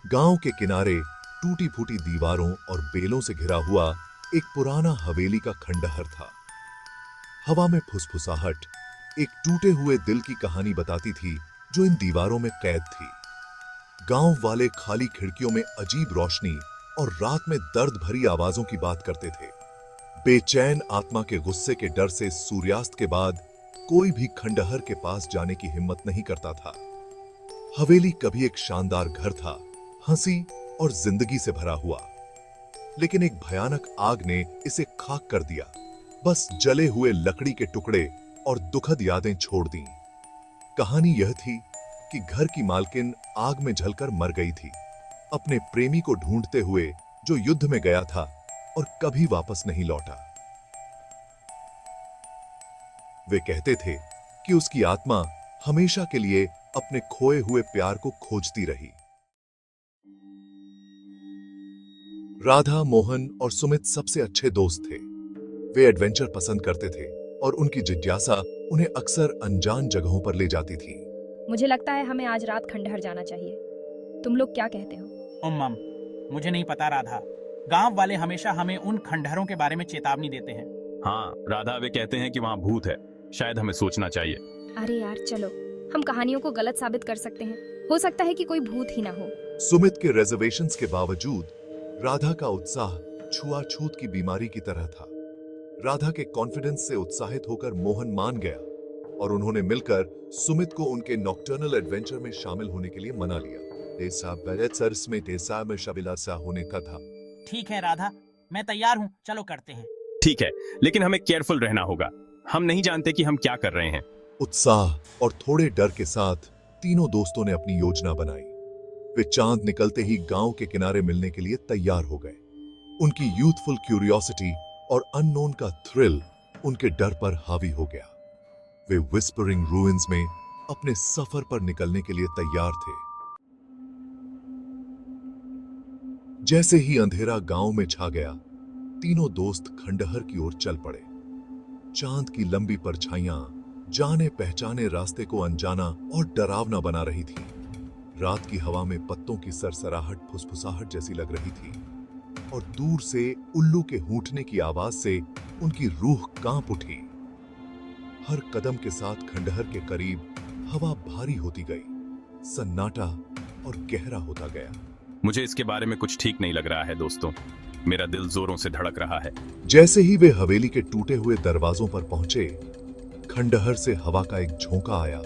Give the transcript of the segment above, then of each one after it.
गांव के किनारे टूटी फूटी दीवारों और बेलों से घिरा हुआ एक पुराना हवेली का खंडहर था। हवा में फुसफुसाहट एक टूटे हुए दिल की कहानी बताती थी जो इन दीवारों में कैद थी। गांव वाले खाली खिड़कियों में अजीब रोशनी और रात में दर्द भरी आवाजों की बात करते थे। बेचैन आत्मा के गुस्से के डर से सूर्यास्त के बाद कोई भी खंडहर के पास जाने की हिम्मत नहीं करता था। हवेली कभी एक शानदार घर था, हंसी और जिंदगी से भरा हुआ, लेकिन एक भयानक आग ने इसे खाक कर दिया। बस जले हुए लकड़ी के टुकड़े और दुखद यादें छोड़ दी। कहानी यह थी कि घर की मालकिन आग में जलकर मर गई थी, अपने प्रेमी को ढूंढते हुए जो युद्ध में गया था और कभी वापस नहीं लौटा। वे कहते थे कि उसकी आत्मा हमेशा के लिए अपने खोए हुए प्यार को खोजती रही। राधा, मोहन और सुमित सबसे अच्छे दोस्त थे। वे एडवेंचर पसंद करते थे और उनकी जिज्ञासा उन्हें अक्सर अनजान जगहों पर ले जाती थी। मुझे लगता है हमें आज रात खंडहर जाना चाहिए। तुम लोग क्या कहते हो? उम्मम, मुझे नहीं पता राधा। गांव वाले हमेशा हमें उन खंडहरों के बारे में चेतावनी देते हैं। हाँ राधा, वे कहते हैं कि वहाँ भूत है। शायद हमें सोचना चाहिए। अरे यार चलो, हम कहानियों को गलत साबित कर सकते हैं। हो सकता है कि कोई भूत ही ना हो। सुमित के रिजर्वेशंस के बावजूद राधा का उत्साह छुआछूत की बीमारी की तरह था। राधा के कॉन्फिडेंस से उत्साहित होकर मोहन मान गया और उन्होंने मिलकर सुमित को उनके नॉकटर्नल एडवेंचर में शामिल होने के लिए मना लिया। होने का था। ठीक है राधा, मैं तैयार हूँ, चलो करते हैं। ठीक है, लेकिन हमें केयरफुल रहना होगा। हम नहीं जानते कि हम क्या कर रहे हैं। उत्साह और थोड़े डर के साथ तीनों दोस्तों ने अपनी योजना बनाई। वे चांद निकलते ही गांव के किनारे मिलने के लिए तैयार हो गए। उनकी यूथफुल क्यूरियोसिटी और अननोन का थ्रिल उनके डर पर हावी हो गया। वे विस्परिंग रूइंस में अपने सफर पर निकलने के लिए तैयार थे। जैसे ही अंधेरा गांव में छा गया, तीनों दोस्त खंडहर की ओर चल पड़े। चांद की लंबी परछाइयां जाने पहचाने रास्ते को अनजाना और डरावना बना रही थी। रात की हवा में पत्तों की सरसराहट फुसफुसाहट जैसी लग रही थी और दूर से उल्लू के हूंठने की आवाज से उनकी रूह कांप उठी। हर कदम के साथ खंडहर के करीब हवा भारी होती गई, सन्नाटा और गहरा होता गया। मुझे इसके बारे में कुछ ठीक नहीं लग रहा है दोस्तों। मेरा दिल जोरों से धड़क रहा है। जैसे ही वे हवेली के टूटे हुए दरवाजों पर पहुंचे, खंडहर से हवा का एक झोंका आया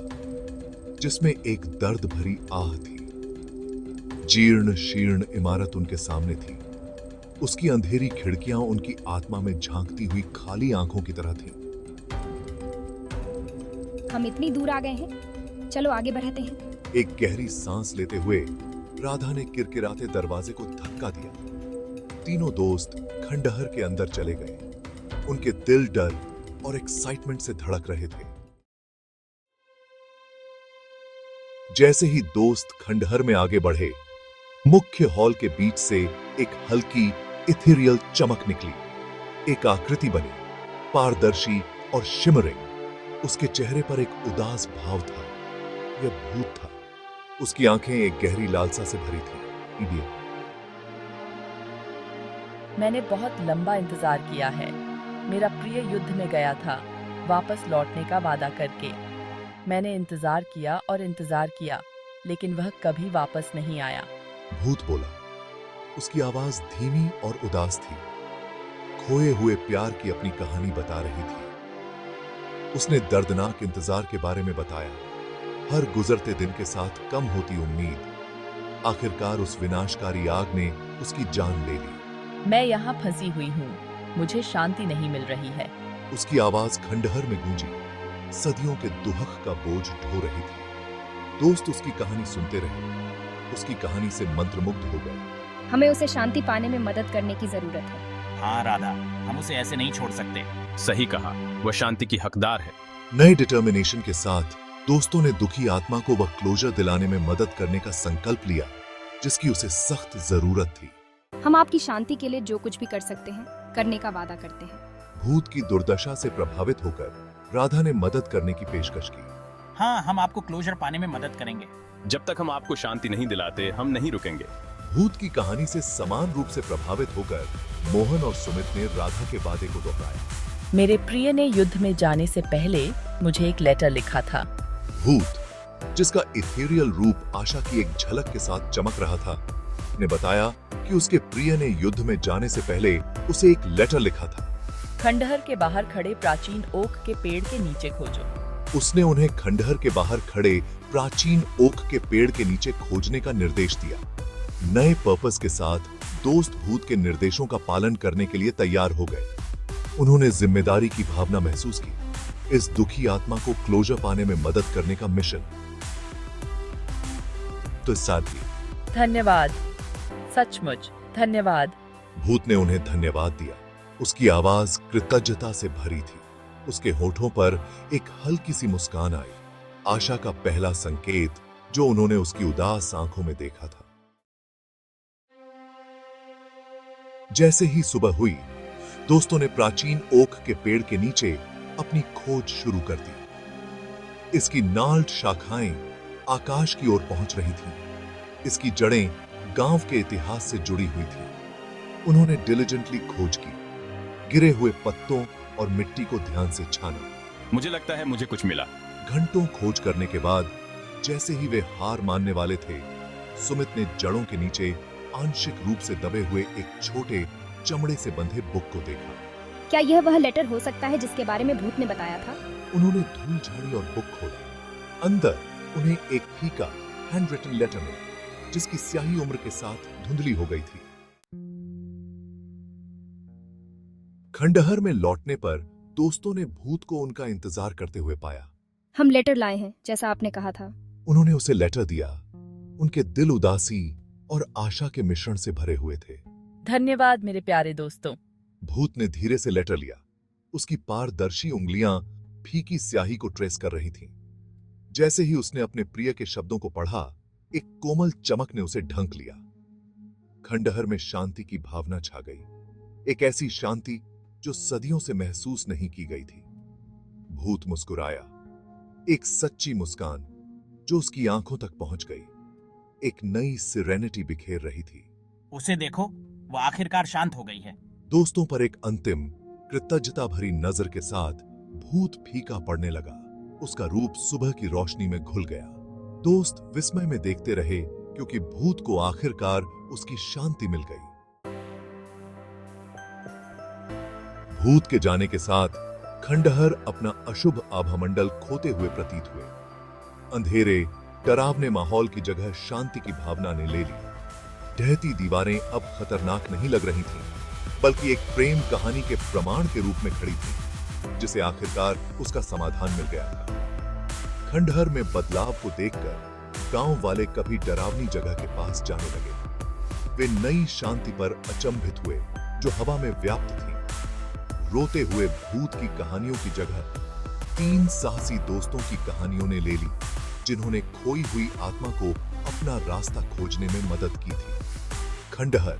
जिसमें एक दर्द भरी आह थी। जीर्ण शीर्ण इमारत उनके सामने थी। उसकी अंधेरी खिड़कियां उनकी आत्मा में झांकती हुई खाली आंखों की तरह थीं। हम इतनी दूर आ गए हैं, चलो आगे बढ़ते हैं। एक गहरी सांस लेते हुए राधा ने किरकिराते दरवाजे को धक्का दिया। तीनों दोस्त खंडहर के अंदर चले गए। उनके दिल डर और एक्साइटमेंट से धड़क रहे थे। जैसे ही दोस्त खंडहर में आगे बढ़े, मुख्य हॉल के बीच से एक हल्की इथेरियल चमक निकली। एक आकृति बनी, पारदर्शी और शिमरिंग। उसके चेहरे पर एक उदास भाव था। यह भूत था। उसकी आंखें एक गहरी लालसा से भरी थी। इडियट। मैंने बहुत लंबा इंतजार किया है। मेरा प्रिय युद्ध में गया था, वापस लौटने का वादा करके। मैंने इंतजार किया और इंतजार किया, लेकिन वह कभी वापस नहीं आया। भूत बोला। उसकी आवाज धीमी और उदास थी। खोए हुए प्यार की अपनी कहानी बता रही थी। उसने दर्दनाक इंतजार के बारे में बताया। हर गुजरते दिन के साथ कम होती उम्मीद। आखिरकार उस विनाशकारी आग ने उसकी जान ले ली। मैं यहाँ फंसी हुई हूँ, मुझे शांति नहीं मिल रही है। उसकी आवाज खंडहर में गूंजी, सदियों के दुहक का बोझ ढो रही थी। दोस्त उसकी कहानी सुनते रहे, उसकी कहानी से मंत्रमुग्ध हो गए। हमें उसे शांति पाने में मदद करने की जरूरत है। हाँ राधा, हम उसे ऐसे नहीं छोड़ सकते। सही कहा, वह शांति की हकदार है। नए डिटर्मिनेशन के साथ दोस्तों ने दुखी आत्मा को वह क्लोजर दिलाने में मदद करने का संकल्प लिया जिसकी उसे सख्त जरूरत थी। हम आपकी शांति के लिए जो कुछ भी कर सकते हैं, करने का वादा करते हैं। भूत की दुर्दशा से प्रभावित होकर राधा ने मदद करने की पेशकश की। हाँ, हम आपको क्लोजर पाने में मदद करेंगे। जब तक हम आपको शांति नहीं दिलाते हम नहीं रुकेंगे। भूत की कहानी से समान रूप से प्रभावित होकर मोहन और सुमित ने राधा के वादे को दोहराया। मेरे प्रिय ने युद्ध में जाने से पहले मुझे एक लेटर लिखा था। भूत, जिसका इथेरियल रूप आशा की एक झलक के साथ चमक रहा था, ने बताया कि उसके प्रिय ने युद्ध में जाने से पहले उसे एक लेटर लिखा था। खंडहर के बाहर खड़े प्राचीन ओक के पेड़ के नीचे खोजो। उसने उन्हें खंडहर के बाहर खड़े प्राचीन ओक के पेड़ के नीचे खोजने का निर्देश दिया। नए पर्पस के साथ दोस्त भूत के निर्देशों का पालन करने के लिए तैयार हो गए। उन्होंने जिम्मेदारी की भावना महसूस की, इस दुखी आत्मा को क्लोजर पाने में मदद करने का मिशन। तो साथी, धन्यवाद, सचमुच धन्यवाद। भूत ने उन्हें धन्यवाद दिया। उसकी आवाज कृतज्ञता से भरी थी। उसके होठों पर एक हल्की सी मुस्कान आई, आशा का पहला संकेत जो उन्होंने उसकी उदास आंखों में देखा था। जैसे ही सुबह हुई, दोस्तों ने प्राचीन ओक के पेड़ के नीचे अपनी खोज शुरू कर दी। इसकी नाल्ट शाखाएं आकाश की ओर पहुंच रही थीं। इसकी जड़ें गांव के इतिहास से जुड़ी हुई थीं। उन्होंने डिलिजेंटली खोज की, गिरे हुए पत्तों और मिट्टी को ध्यान से छाना। मुझे लगता है मुझे कुछ मिला। घंटों खोज करने के बाद जैसे ही वे हार मानने वाले थे, सुमित ने जड़ों के नीचे आंशिक रूप से दबे हुए एक छोटे चमड़े से बंधे बुक को देखा। क्या यह वह लेटर हो सकता है जिसके बारे में भूत ने बताया था? उन्होंने धूल झाड़ी और बुक खोला। अंदर उन्हें एक फीका हैंड रिटन लेटर मिला, जिसकी स्याही उम्र के साथ धुंधली हो गई थी। खंडहर में लौटने पर दोस्तों ने भूत को उनका इंतजार करते हुए पाया। हम लेटर लाए हैं, जैसा आपने कहा था। उन्होंने उसे लेटर दिया। उनके दिल उदासी और आशा के मिश्रण से भरे हुए थे। धन्यवाद मेरे प्यारे दोस्तों। भूत ने धीरे से लेटर लिया। उसकी पारदर्शी उंगलियां फीकी स्याही को ट्रेस कर रही थीं। जैसे ही उसने अपने प्रिय के शब्दों को पढ़ा, एक कोमल चमक ने उसे ढंक लिया। खंडहर में शांति की भावना छा गई, एक ऐसी शांति जो सदियों से महसूस नहीं की गई थी। भूत मुस्कुराया, एक सच्ची मुस्कान जो उसकी आंखों तक पहुंच गई। एक नई सिरेनिटी बिखेर रही थी। उसे देखो, वो आखिरकार शांत हो गई है। दोस्तों पर एक अंतिम कृतज्ञता भरी नजर के साथ भूत फीका पड़ने लगा। उसका रूप सुबह की रोशनी में घुल गया। दोस्त विस्मय में देखते रहे, क्योंकि भूत को आखिरकार उसकी शांति मिल गई। भूत के जाने के साथ खंडहर अपना अशुभ आभामंडल खोते हुए प्रतीत हुए। अंधेरे डरावने माहौल की जगह शांति की भावना ने ले ली। ढहती दीवारें अब खतरनाक नहीं लग रही थीं, बल्कि एक प्रेम कहानी के प्रमाण के रूप में खड़ी थीं, जिसे आखिरकार उसका समाधान मिल गया था। खंडहर में बदलाव को देखकर गांव वाले कभी डरावनी जगह के पास जाने लगे। वे नई शांति पर अचंभित हुए जो हवा में व्याप्त थी। रोते हुए भूत की कहानियों की जगह 3 साहसी दोस्तों की कहानियों ने ले ली, जिन्होंने खोई हुई आत्मा को अपना रास्ता खोजने में मदद की थी। खंडहर,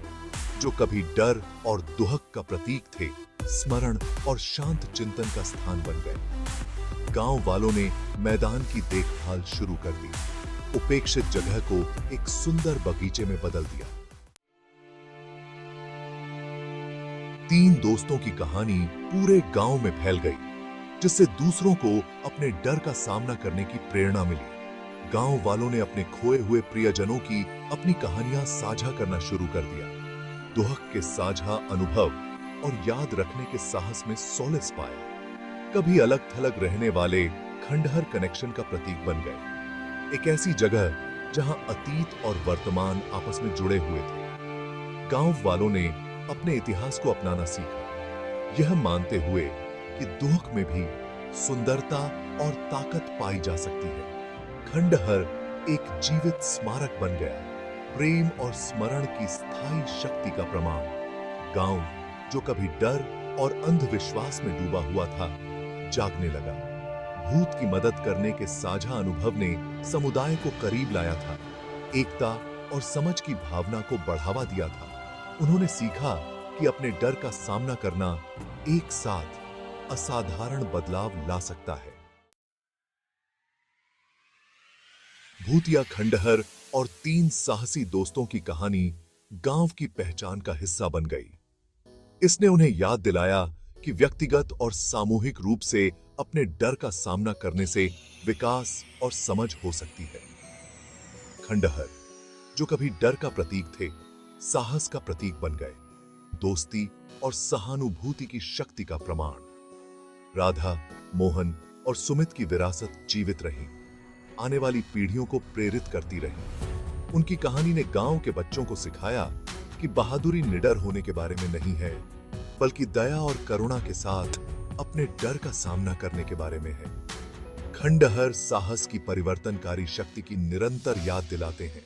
जो कभी डर और दुहक का प्रतीक थे, स्मरण और शांत चिंतन का स्थान बन गए। गांव वालों ने मैदान की देखभाल शुरू कर दी, उपेक्षित जगह को एक सुंदर बगीचे में बदल दिया। 3 दोस्तों की कहानी पूरे गांव में फैल गई, जिससे दूसरों को अपने डर का सामना करने की प्रेरणा मिली। गांव वालों ने अपने खोए हुए प्रियजनों की अपनी कहानियां साझा करना शुरू कर दिया। दुहक के साझा अनुभव और याद रखने के साहस में सॉलिस पाया। कभी अलग थलग रहने वाले खंडहर कनेक्शन का प्रतीक बन गए, एक ऐसी जगह जहां अतीत और वर्तमान आपस में जुड़े हुए थे। गांव वालों ने अपने इतिहास को अपनाना सीखा, यह मानते हुए कि दुहक में भी सुंदरता और ताकत पाई जा सकती है। खंडहर एक जीवित स्मारक बन गया, प्रेम और स्मरण की स्थायी शक्ति का प्रमाण। गांव, जो कभी डर और अंधविश्वास में डूबा हुआ था, जागने लगा। भूत की मदद करने के साझा अनुभव ने समुदाय को करीब लाया था, एकता और समझ की भावना को बढ़ावा दिया था। उन्होंने सीखा कि अपने डर का सामना करना एक साथ असाधारण बदलाव ला सकता है। भूतिया खंडहर और 3 साहसी दोस्तों की कहानी गांव की पहचान का हिस्सा बन गई। इसने उन्हें याद दिलाया कि व्यक्तिगत और सामूहिक रूप से अपने डर का सामना करने से विकास और समझ हो सकती है। खंडहर, जो कभी डर का प्रतीक थे, साहस का प्रतीक बन गए, दोस्ती और सहानुभूति की शक्ति का प्रमाण। राधा, मोहन और सुमित की विरासत जीवित रही, आने वाली पीढ़ियों को प्रेरित करती रही। उनकी कहानी ने गांव के बच्चों को सिखाया कि बहादुरी निडर होने के बारे में नहीं है, बल्कि दया और करुणा के साथ अपने डर का सामना करने के बारे में है। खंडहर साहस की परिवर्तनकारी शक्ति की निरंतर याद दिलाते हैं।